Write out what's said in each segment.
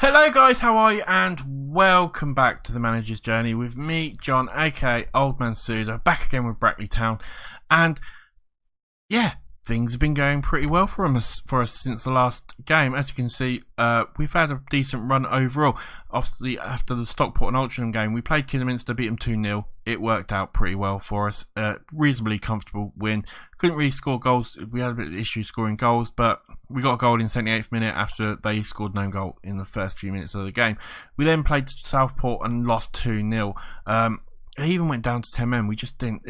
Hello guys, how are you? And welcome back to the Manager's Journey with me, John, aka Old Man Sudor, back again with Brackley Town. And yeah, things have been going pretty well for us since the last game. As you can see, we've had a decent run overall. Obviously, after the Stockport and Altrincham game, we played Kidderminster, beat them 2-0. It worked out pretty well for us. Reasonably comfortable win. Couldn't really score goals. We had a bit of issue scoring goals, but we got a goal in the 78th minute after they scored no goal in the first few minutes of the game. We then played Southport and lost 2-0. It even went down to 10 men. We just didn't.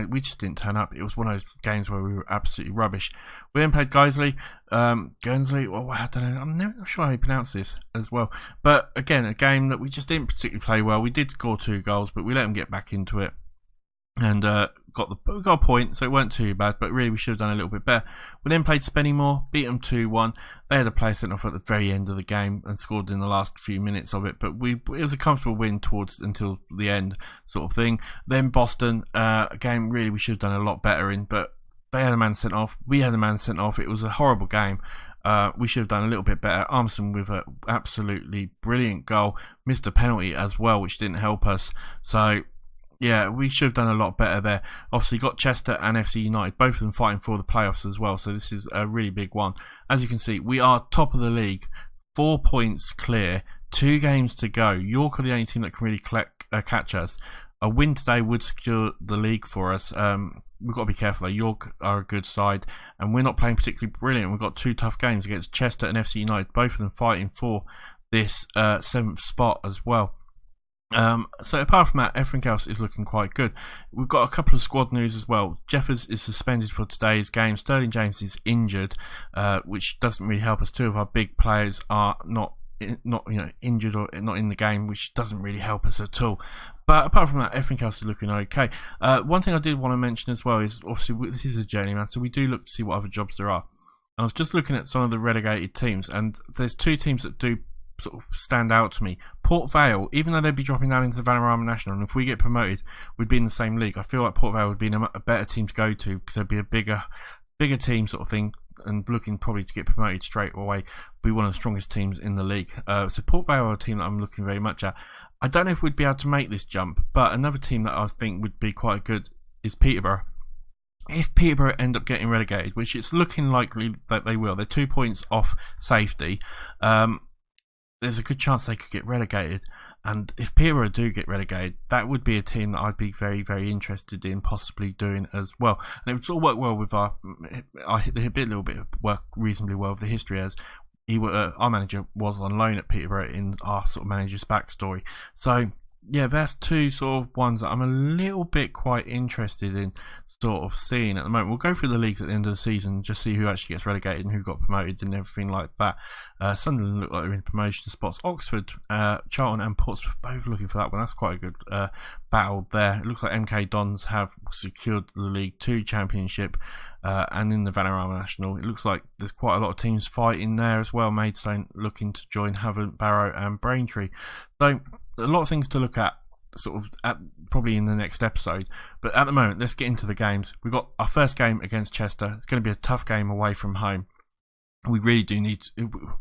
We just didn't turn up. It was one of those games where we were absolutely rubbish. We then played Guiseley, Guernsey. Well, I don't know. I'm not sure how you pronounce this as well. But again, a game that we just didn't particularly play well. We did score 2 goals, but we let them get back into it. And got a point, so it weren't too bad, but really we should have done a little bit better. We then played Spennymoor, beat them 2-1. They had a player sent off at the very end of the game and scored in the last few minutes of it, but it was a comfortable win until the end sort of thing. Then Boston, a game really we should have done a lot better in, but they had a man sent off, we had a man sent off. It was a horrible game. We should have done a little bit better. Armstrong with an absolutely brilliant goal, missed a penalty as well, which didn't help us. So yeah, we should have done a lot better there. Obviously, got Chester and FC United, both of them fighting for the playoffs as well. So this is a really big one. As you can see, we are top of the league, 4 points clear, 2 games to go. York are the only team that can really catch us. A win today would secure the league for us. We've got to be careful though. York are a good side, and we're not playing particularly brilliant. We've got 2 tough games against Chester and FC United, both of them fighting for this 7th spot as well. So apart from that, everything else is looking quite good. We've got a couple of squad news as well. Jeffers is suspended for today's game. Sterling James is injured, which doesn't really help us. 2 of our big players are not injured or not in the game, which doesn't really help us at all. But apart from that, everything else is looking okay. One thing I did want to mention as well is obviously this is a journeyman, so we do look to see what other jobs there are. And I was just looking at some of the relegated teams, and there's 2 teams that do sort of stand out to me. Port Vale, even though they'd be dropping down into the Vanarama National, and if we get promoted, we'd be in the same league. I feel like Port Vale would be a better team to go to because they'd be a bigger team sort of thing, and looking probably to get promoted straight away. Be one of the strongest teams in the league. So Port Vale are a team that I'm looking very much at. I don't know if we'd be able to make this jump, but another team that I think would be quite good is Peterborough. If Peterborough end up getting relegated, which it's looking likely that they will, they're 2 points off safety. There's a good chance they could get relegated, and if Peterborough do get relegated, that would be a team that I'd be very, very interested in possibly doing as well. And it would sort of work well with our little bit of work reasonably well with the history, as our manager was on loan at Peterborough in our sort of manager's backstory. So yeah, that's 2 sort of ones that I'm a little bit quite interested in sort of seeing at the moment. We'll go through the leagues at the end of the season, just see who actually gets relegated and who got promoted and everything like that. Sunderland look like they're in promotion spots. Oxford, Charlton and Portsmouth both looking for that one. That's quite a good battle there. It looks like MK Dons have secured the League 2 championship, and in the Vanarama National it looks like there's quite a lot of teams fighting there as well. Maidstone looking to join Havant, Barrow and Braintree. So a lot of things to look at sort of probably in the next episode, but at the moment let's get into the games. We've got our first game against Chester. It's going to be a tough game away from home. We really do need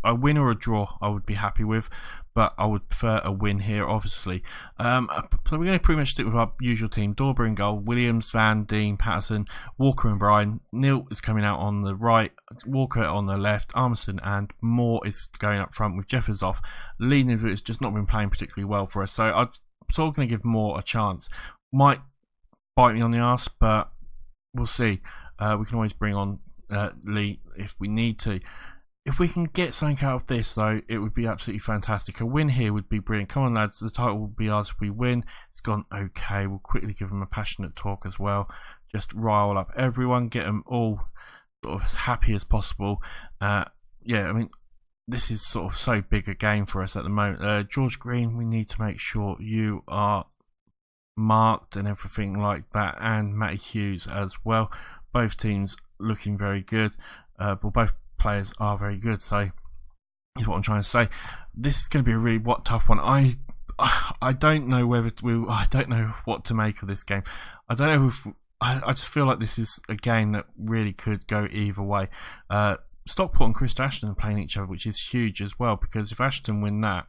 a win or a draw. I would be happy with, but I would prefer a win here obviously. So we're going to pretty much stick with our usual team. Dorber in goal, Williams, Van, Dean, Patterson, Walker and Bryan. Neil is coming out on the right, Walker on the left, Armstrong and Moore is going up front with Jeffers off. Leading has just not been playing particularly well for us, so I'm sort of going to give Moore a chance. Might bite me on the arse, but we'll see. We can always bring on Lee if we need to. If we can get something out of this though, it would be absolutely fantastic. A win here would be brilliant. Come on lads, the title will be ours if we win. It's gone okay. We'll quickly give them a passionate talk as well. Just rile up everyone, get them all sort of as happy as possible. Yeah, I mean, this is sort of so big a game for us at the moment. George Green, we need to make sure you are marked and everything like that, and Matty Hughes as well. Both teams looking very good, but both players are very good, so is what I'm trying to say. This is going to be a really tough one. I don't know whether I don't know what to make of this game. I don't know if I just feel like this is a game that really could go either way. Stockport and Chris Ashton are playing each other, which is huge as well, because if Ashton win that,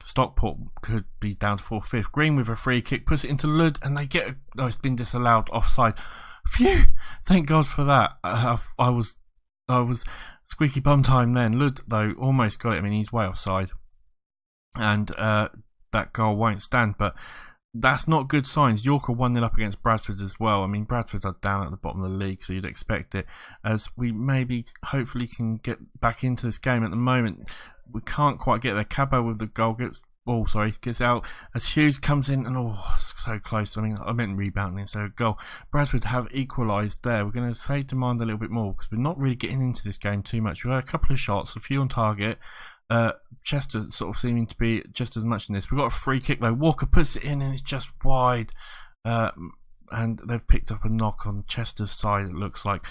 Stockport could be down to 4th. Green with a free kick puts it into Lud, and they get it's been disallowed, offside. Phew! Thank God for that. I was squeaky bum time then. Lud though almost got it. I mean, he's way offside, and that goal won't stand. But that's not good signs. York are 1-0 up against Bradford as well. I mean, Bradford are down at the bottom of the league, so you'd expect it. As we maybe, hopefully, can get back into this game. At the moment, we can't quite get there. Cabo with the goal gets out as Hughes comes in, and so close. I mean, I meant rebounding, so goal. Bradford have equalised there. We're going to say demand a little bit more because we're not really getting into this game too much. We've had a couple of shots, a few on target. Chester sort of seeming to be just as much in this. We've got a free kick though. Walker puts it in and it's just wide. And they've picked up a knock on Chester's side, it looks like.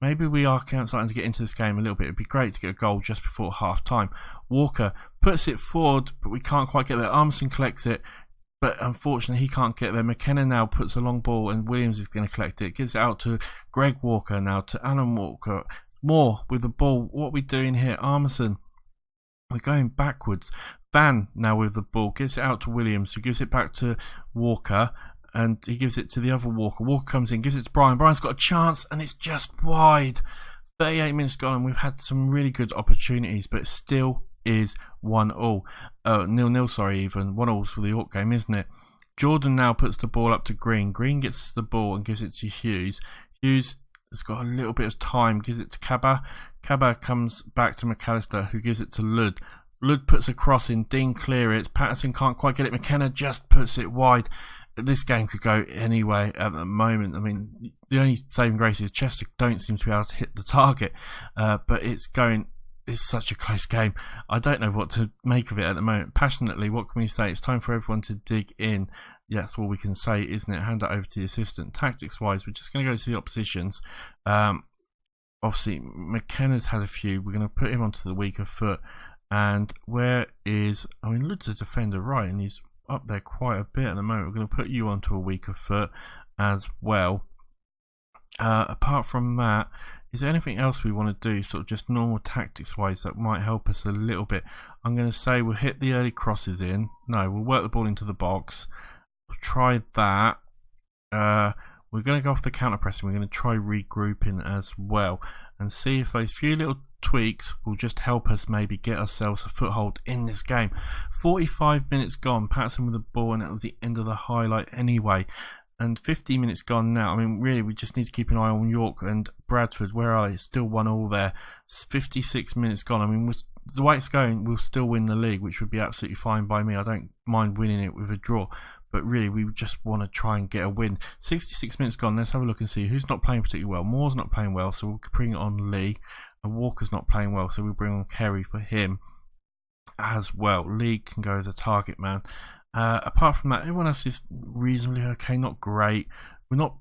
Maybe we are starting to get into this game a little bit. It'd be great to get a goal just before half time. Walker puts it forward, but we can't quite get there. Armstrong collects it, but unfortunately he can't get there. McKenna now puts a long ball and Williams is going to collect it. Gives it out to Greg Walker now, to Alan Walker. Moore with the ball. What are we doing here? Armstrong. We're going backwards. Van now with the ball. Gives it out to Williams, who gives it back to Walker. And he gives it to the other Walker. Walker comes in, gives it to Brian. Brian's got a chance, and it's just wide. 38 minutes gone, and we've had some really good opportunities, but it still is 1-0. 0-0, sorry, even. 1-0 for the York game, isn't it? Jordan now puts the ball up to Green. Green gets the ball and gives it to Hughes. Hughes has got a little bit of time, gives it to Cabba. Cabba comes back to McAllister, who gives it to Lud. Lud puts a cross in. Dean clear it. Patterson can't quite get it. McKenna just puts it wide. This game could go anyway at the moment. I mean, the only saving grace is Chester don't seem to be able to hit the target, but it's such a close game. I don't know what to make of it at the moment. Passionately, what can we say? It's time for everyone to dig in. Yeah, that's all we can say, isn't it? Hand it over to the assistant. Tactics wise, we're just going to go to the oppositions. Obviously, McKenna's had a few. We're going to put him onto the weaker foot. And Lud's a defender, right? And he's up there quite a bit at the moment. We're going to put you onto a weaker foot as well. Apart from that, is there anything else we want to do, sort of just normal tactics wise, that might help us a little bit? I'm going to say we'll hit the early crosses in. No, we'll work the ball into the box. We'll try that. We're going to go off the counter pressing. We're going to try regrouping as well and see if those few little tweaks will just help us maybe get ourselves a foothold in this game. 45 minutes gone. Patterson with the ball, and that was the end of the highlight anyway. And 50 minutes gone now. I mean, really, we just need to keep an eye on York and Bradford. Where are they? Still 1-1 there. It's 56 minutes gone. I mean, the way it's going, we'll still win the league, which would be absolutely fine by me. I don't mind winning it with a draw. But really, we just want to try and get a win. 66 minutes gone. Let's have a look and see who's not playing particularly well. Moore's not playing well, so we'll bring it on Lee. And Walker's not playing well, so we'll bring on Kerry for him as well. Lee can go as a target man. Apart from that, everyone else is reasonably okay, not great.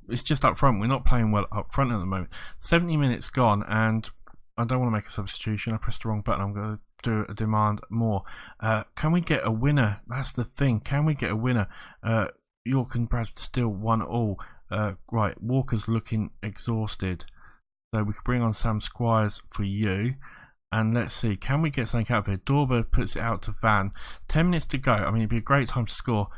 It's just up front. We're not playing well up front at the moment. 70 minutes gone, and I don't want to make a substitution. I pressed the wrong button. I'm going to do a demand more. Can we get a winner? That's the thing. Can we get a winner? York and Bradford still 1-1. Right, Walker's looking exhausted. So we could bring on Sam Squires for you. And let's see, can we get something out of here? Dorber puts it out to Van. 10 minutes to go. I mean, it'd be a great time to score.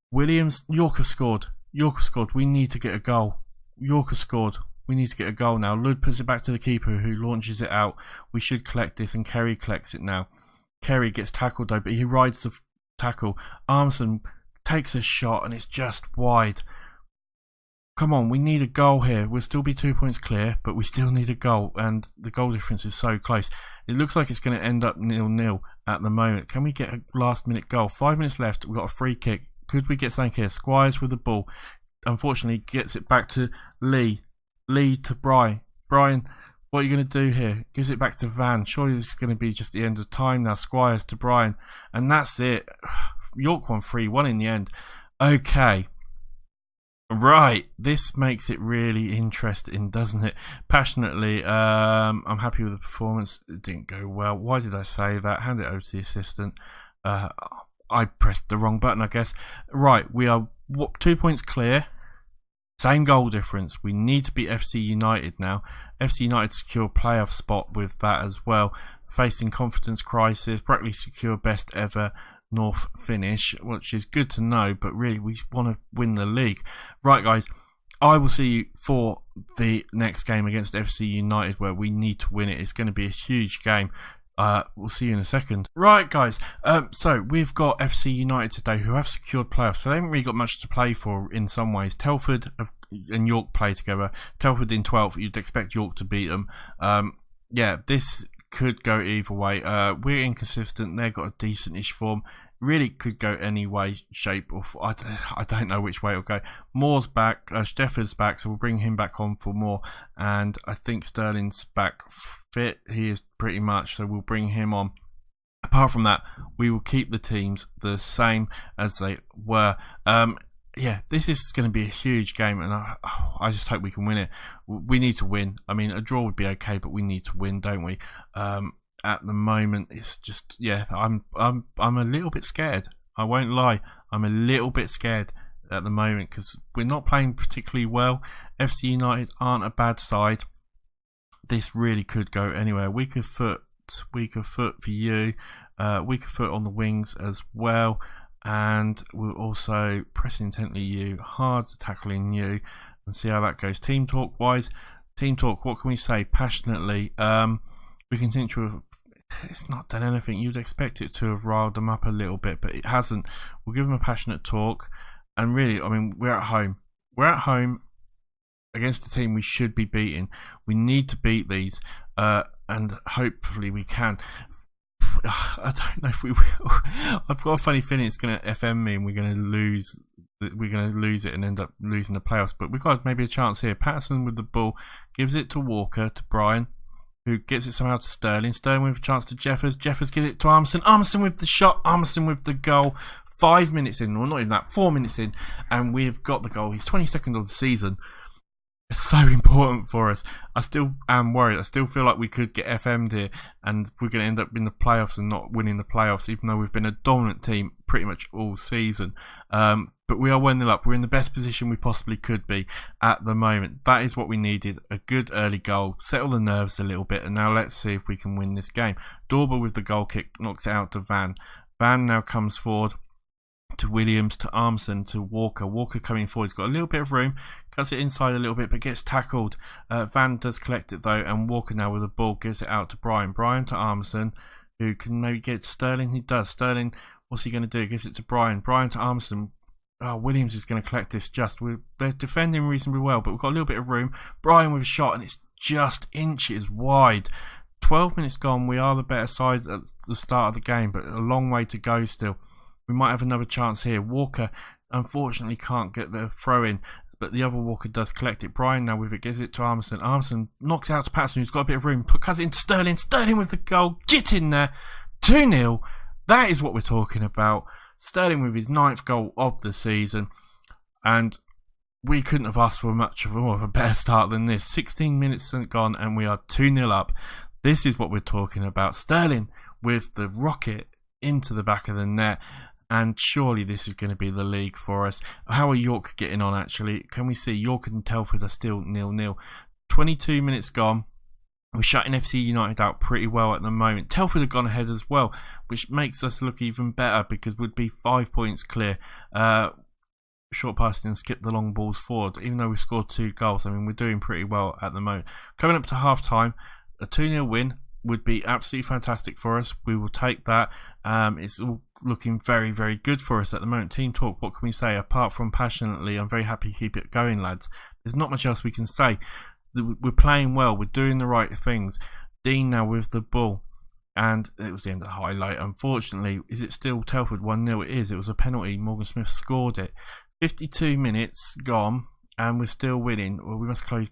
Williams, York have scored. York have scored. We need to get a goal. York have scored. We need to get a goal now. Lud puts it back to the keeper, who launches it out. We should collect this, and Kerry collects it now. Kerry gets tackled though, but he rides the tackle. Armstrong takes a shot, and it's just wide. Come on, we need a goal here. We'll still be 2 points clear, but we still need a goal, and the goal difference is so close. It looks like it's going to end up 0-0 at the moment. Can we get a last-minute goal? 5 minutes left. We've got a free kick. Could we get something here? Squires with the ball. Unfortunately, gets it back to Lee. Lee to Brian. Brian, what are you going to do here? Gives it back to Van. Surely this is going to be just the end of time now. Squires to Brian. And that's it. York won 3-1 in the end. Okay. Right, this makes it really interesting, doesn't it? Passionately, I'm happy with the performance. It didn't go well. Why did I say that? Hand it over to the assistant. I pressed the wrong button, I guess. Right, we are 2 points clear. Same goal difference. We need to beat FC United now. FC United secure playoff spot with that as well. Facing confidence crisis. Brackley secure best ever North finish, which is good to know, but really we want to win the league. Right, guys, I will see you for the next game against FC United, where we need to win it. It's going to be a huge game. We'll see you in a second. Right, guys, so we've got FC United today, who have secured playoffs, so they haven't really got much to play for in some ways. Telford and York play together. Telford in 12th, you'd expect York to beat them. Yeah, this could go either way. We're inconsistent. They've got a decent-ish form. Really could go any way, shape, or I don't know which way it'll go. Moore's back, Stefford's back, so we'll bring him back on for Moore, and I think Sterling's back fit. He is pretty much, so we'll bring him on. Apart from that, we will keep the teams the same as they were. Yeah, this is going to be a huge game, and I just hope we can win it. We need to win. I mean, a draw would be okay, but we need to win, don't we? At the moment, it's just, yeah, I'm a little bit scared. I won't lie, I'm a little bit scared at the moment because we're not playing particularly well. FC United aren't a bad side. This really could go anywhere. Weaker foot for you, weaker foot on the wings as well, and we'll also press intently you, hard to tackling you, and see how that goes. Team talk wise, what can we say? Passionately, we continue to have, it's not done anything. You'd expect it to have riled them up a little bit, but it hasn't. We'll give them a passionate talk, and really, I mean, we're at home. We're at home against a team we should be beating. We need to beat these, and hopefully we can. I don't know if we will. I've got a funny feeling it's going to FM me and we're going to lose. We're going to lose it and end up losing the playoffs. But we've got maybe a chance here. Patterson with the ball gives it to Walker, to Brian, who gets it somehow to Sterling. Sterling with a chance to Jeffers. Jeffers gives it to Armstrong. Armstrong with the shot. Armstrong with the goal. 5 minutes in, well, not even that, 4 minutes in, and we've got the goal. He's 22nd of the season. It's so important for us. I still am worried. I still feel like we could get FM'd here and we're going to end up in the playoffs and not winning the playoffs, even though we've been a dominant team pretty much all season. But we are 1-0 up. We're in the best position we possibly could be at the moment. That is what we needed. A good early goal. Settle the nerves a little bit. And now let's see if we can win this game. Dorber with the goal kick knocks it out to Van. Van now comes forward to Williams, to Armson, to Walker. Walker coming forward. He's got a little bit of room. Cuts it inside a little bit, but gets tackled. Van does collect it though, and Walker now with the ball gives it out to Brian. Brian to Armson, who can maybe get Sterling. He does. Sterling, what's he going to do? Gives it to Brian. Brian to Armson. Oh, Williams is going to collect this just. They're defending reasonably well, but we've got a little bit of room. Brian with a shot, and it's just inches wide. 12 minutes gone. We are the better side at the start of the game, but a long way to go still. We might have another chance here. Walker unfortunately can't get the throw in, but the other Walker does collect it. Brian now with it, gives it to Armstrong. Armstrong knocks it out to Patterson, who's got a bit of room, cuts it into Sterling. Sterling with the goal. Get in there. 2-0. That is what we're talking about. Sterling with his 9th goal of the season, and we couldn't have asked for much of a better start than this. 16 minutes gone, and we are 2-0 up. This is what we're talking about. Sterling with the rocket into the back of the net. And surely this is going to be the league for us. How are York getting on, actually? Can we see York and Telford are still 0-0. 22 minutes gone. We're shutting FC United out pretty well at the moment. Telford have gone ahead as well, which makes us look even better because we'd be 5 points clear. Short passing and skip the long balls forward. Even though we've scored 2 goals, I mean, we're doing pretty well at the moment. Coming up to half-time, a 2-0 win would be absolutely fantastic for us. We will take that. It's all looking very, very good for us at the moment. Team talk, what can we say? Apart from passionately, I'm very happy to keep it going, lads. There's not much else we can say. We're playing well. We're doing the right things. Dean now with the ball. And it was the end of the highlight. Unfortunately, is it still Telford 1-0? It is. It was a penalty. Morgan Smith scored it. 52 minutes gone. And we're still winning. Well, we must close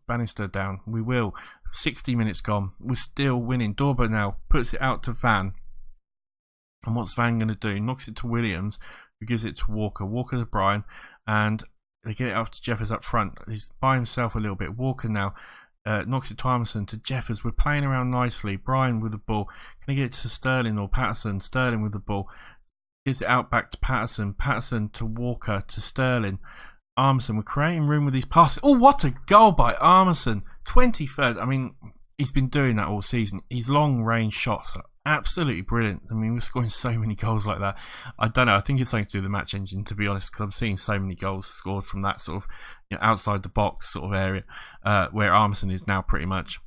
Bannister down. We will. 60 minutes gone. We're still winning. Dorber now puts it out to Van. And what's Van going to do? Knocks it to Williams, who gives it to Walker. Walker to Brian. And they get it up to Jeffers up front. He's by himself a little bit. Walker now knocks it to Armstrong, to Jeffers. We're playing around nicely. Brian with the ball. Can he get it to Sterling or Patterson? Sterling with the ball. Gives it out back to Patterson. Patterson to Walker, to Sterling. Armisen, we're creating room with these passes. Oh, what a goal by Armisen. 23rd. I mean, he's been doing that all season. His long-range shots are absolutely brilliant. I mean, we're scoring so many goals like that. I don't know. I think it's something to do with the match engine, to be honest, because I'm seeing so many goals scored from that sort of outside the box sort of area, where Armisen is now pretty much.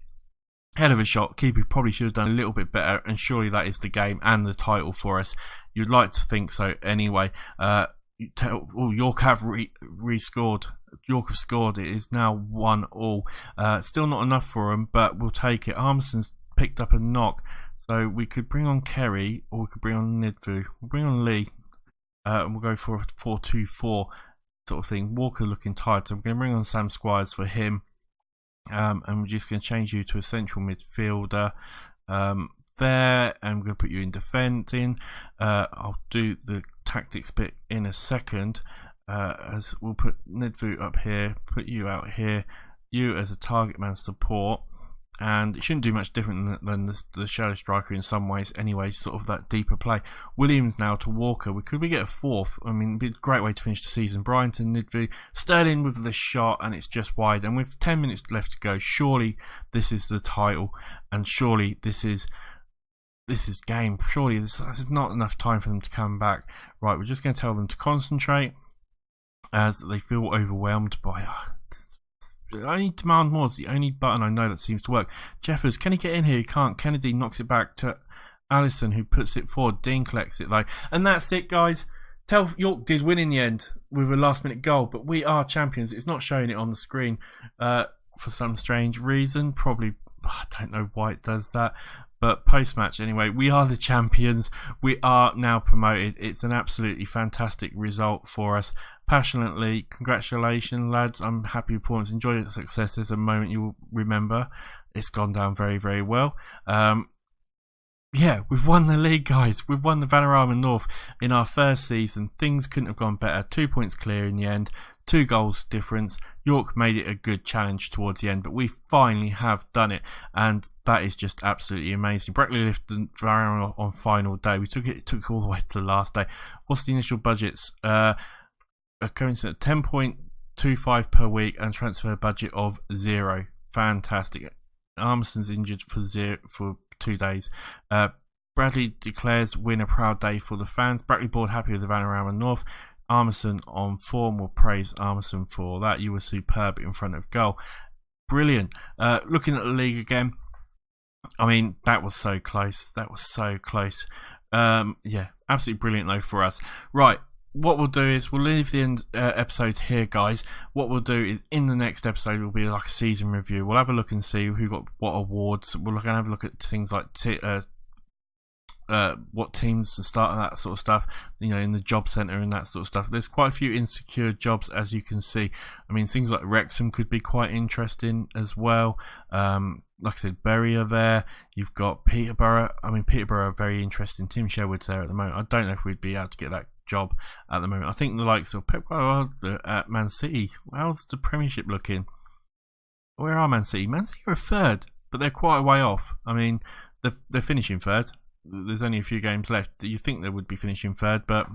Hell of a shot. Keeper probably should have done a little bit better, and surely that is the game and the title for us. You'd like to think so anyway. York have re-scored. York have scored. It is now 1-1. Still not enough for them, but we'll take it. Armisen's picked up a knock, so we could bring on Kerry or we could bring on Nidvu. We'll bring on Lee, and we'll go for a 4-2-4 sort of thing. Walker looking tired, so I'm going to bring on Sam Squires for him. And we're just going to change you to a central midfielder there, and we're going to put you in defending. I'll do the tactics bit in a second, as we'll put Nidvu up here, put you out here, you as a target man support, and it shouldn't do much different than the shadow striker in some ways anyway, sort of that deeper play. Williams now to Walker. Could we get a fourth? I mean, it'd be a great way to finish the season. Bryant, Nidvu, Sterling with the shot, and it's just wide, and with 10 minutes left to go, surely this is the title, and surely this is game. Surely this is not enough time for them to come back. Right, we're just going to tell them to concentrate as they feel overwhelmed by only demand more is the only button I know that seems to work. Jeffers, can he get in here? He can't. Kennedy knocks it back to Allison, who puts it forward. Dean collects it though, and that's it, guys. York did win in the end with a last-minute goal, but we are champions. It's not showing it on the screen for some strange reason. Probably, I don't know why it does that. But post-match, anyway, we are the champions. We are now promoted. It's an absolutely fantastic result for us. Passionately, congratulations, lads. I'm happy with points. Enjoy your success. There's a moment you'll remember. It's gone down very, very well. Yeah, we've won the league, guys. We've won the Vanarama North in our first season. Things couldn't have gone better. 2 points clear in the end. 2 goals difference. York made it a good challenge towards the end, but we finally have done it, and that is just absolutely amazing. Brackley lifted the Vanarama on final day. It took all the way to the last day. What's the initial budgets? A coincidence, 10.25 per week, and transfer budget of 0. Fantastic. Armisen's injured for 2 days. Bradley declares win a proud day for the fans. Brackley board happy with the Vanarama North. Armisen on form. Will praise Armisen for that. You were superb in front of goal. Brilliant. Looking at the league again, I mean, that was so close. That was so close. Yeah, absolutely brilliant though for us. Right. What we'll do is we'll leave the episode here, guys. What we'll do is in the next episode will be like a season review. We'll have a look and see who got what awards. We're going to have a look at things like what teams to start and that sort of stuff, you know, in the job centre and that sort of stuff. There's quite a few insecure jobs, as you can see. I mean, things like Wrexham could be quite interesting as well. Like I said, Bury are there. You've got Peterborough. I mean, Peterborough are very interesting. Tim Sherwood's there at the moment. I don't know if we'd be able to get that job at the moment. I think the likes of Pep Guardiola at Man City. How's the Premiership looking? Where are Man City? Man City are 3rd, but they're quite a way off. I mean, they're finishing 3rd. There's only a few games left. You think they would be finishing 3rd, but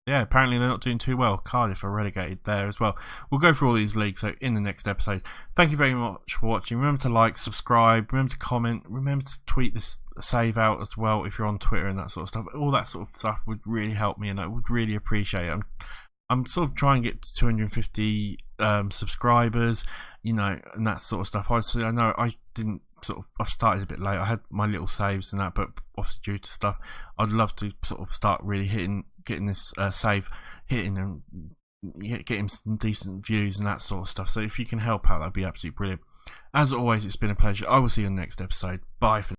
yeah, apparently they're not doing too well. Cardiff are relegated there as well. We'll go through all these leagues so in the next episode. Thank you very much for watching. Remember to like, subscribe, remember to comment, remember to tweet this save out as well if you're on Twitter and that sort of stuff. All that sort of stuff would really help me, and I would really appreciate it. I'm sort of trying to get to 250 subscribers, you know, and that sort of stuff. Obviously, I know I didn't I've started a bit late. I had my little saves and that, but obviously due to stuff, I'd love to sort of start really getting this save hitting and getting some decent views and that sort of stuff. So if you can help out, that'd be absolutely brilliant. As always, it's been a pleasure. I will see you in the next episode. Bye for